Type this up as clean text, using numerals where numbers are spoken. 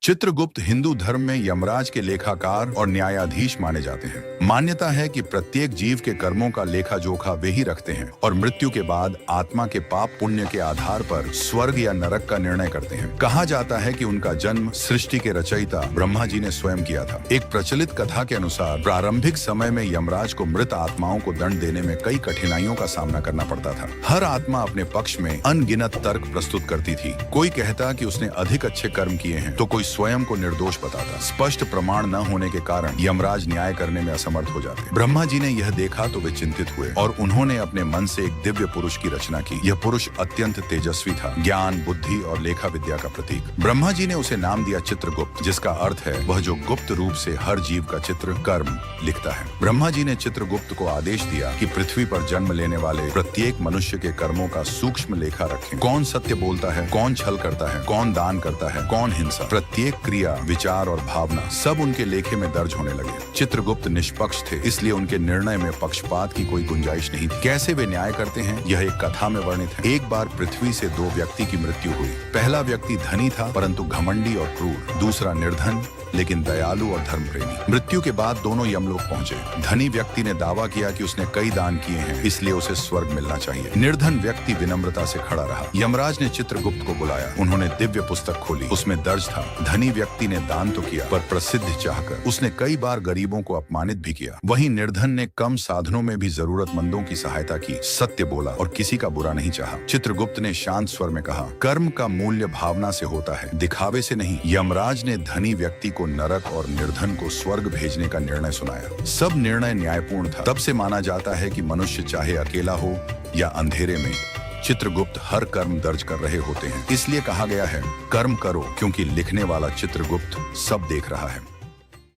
चित्रगुप्त हिंदू धर्म में यमराज के लेखाकार और न्यायाधीश माने जाते हैं। मान्यता है कि प्रत्येक जीव के कर्मों का लेखा जोखा वे ही रखते हैं और मृत्यु के बाद आत्मा के पाप पुण्य के आधार पर स्वर्ग या नरक का निर्णय करते हैं। कहा जाता है कि उनका जन्म सृष्टि के रचयिता ब्रह्मा जी ने स्वयं किया था। एक प्रचलित कथा के अनुसार प्रारंभिक समय में यमराज को मृत आत्माओं को दंड देने में कई कठिनाइयों का सामना करना पड़ता था। हर आत्मा अपने पक्ष में अनगिनत तर्क प्रस्तुत करती थी। कोई कहता कि उसने अधिक अच्छे कर्म किए हैं, तो कोई स्वयं को निर्दोष बताता। स्पष्ट प्रमाण न होने के कारण यमराज न्याय करने में असमर्थ हो जाते। ब्रह्मा जी ने यह देखा तो वे चिंतित हुए और उन्होंने अपने मन से एक दिव्य पुरुष की रचना की। यह पुरुष अत्यंत तेजस्वी था, ज्ञान, बुद्धि और लेखा विद्या का प्रतीक। ब्रह्मा जी ने उसे नाम दिया चित्रगुप्त, जिसका अर्थ है वह जो गुप्त रूप से हर जीव का चित्र कर्म लिखता है। ब्रह्मा जी ने चित्रगुप्त को आदेश दिया कि पृथ्वी पर जन्म लेने वाले प्रत्येक मनुष्य के कर्मों का सूक्ष्म लेखा रखें। कौन सत्य बोलता है, कौन छल करता है, कौन दान करता है, कौन हिंसा, प्रत्येक क्रिया, विचार और भावना सब उनके लेखे में दर्ज होने लगे। चित्रगुप्त निष्पक्ष थे, इसलिए उनके निर्णय में पक्षपात की कोई गुंजाइश नहीं थी। कैसे वे न्याय करते हैं, यह एक कथा में वर्णित है। एक बार पृथ्वी से दो व्यक्ति की मृत्यु हुई। पहला व्यक्ति धनी था परंतु घमंडी और क्रूर, दूसरा निर्धन लेकिन दयालु और धर्म प्रेमी। मृत्यु के बाद दोनों यमलोक पहुंचे। धनी व्यक्ति ने दावा किया कि उसने कई दान किए हैं, इसलिए उसे स्वर्ग मिलना चाहिए। निर्धन व्यक्ति विनम्रता से खड़ा रहा। यमराज ने चित्रगुप्त को बुलाया। उन्होंने दिव्य पुस्तक खोली। उसमें दर्ज था, धनी व्यक्ति ने दान तो किया पर प्रसिद्ध चाहकर उसने कई बार गरीबों को अपमानित भी किया। वहीं निर्धन ने कम साधनों में भी जरूरतमंदों की सहायता की, सत्य बोला और किसी का बुरा नहीं चाहा। चित्रगुप्त ने शांत स्वर में कहा, कर्म का मूल्य भावना से होता है, दिखावे से नहीं। यमराज ने धनी व्यक्ति को नरक और निर्धन को स्वर्ग भेजने का निर्णय सुनाया। सब निर्णय न्यायपूर्ण था। तब से माना जाता है कि मनुष्य चाहे अकेला हो या अंधेरे में, चित्रगुप्त हर कर्म दर्ज कर रहे होते हैं। इसलिए कहा गया है, कर्म करो, क्योंकि लिखने वाला चित्रगुप्त सब देख रहा है।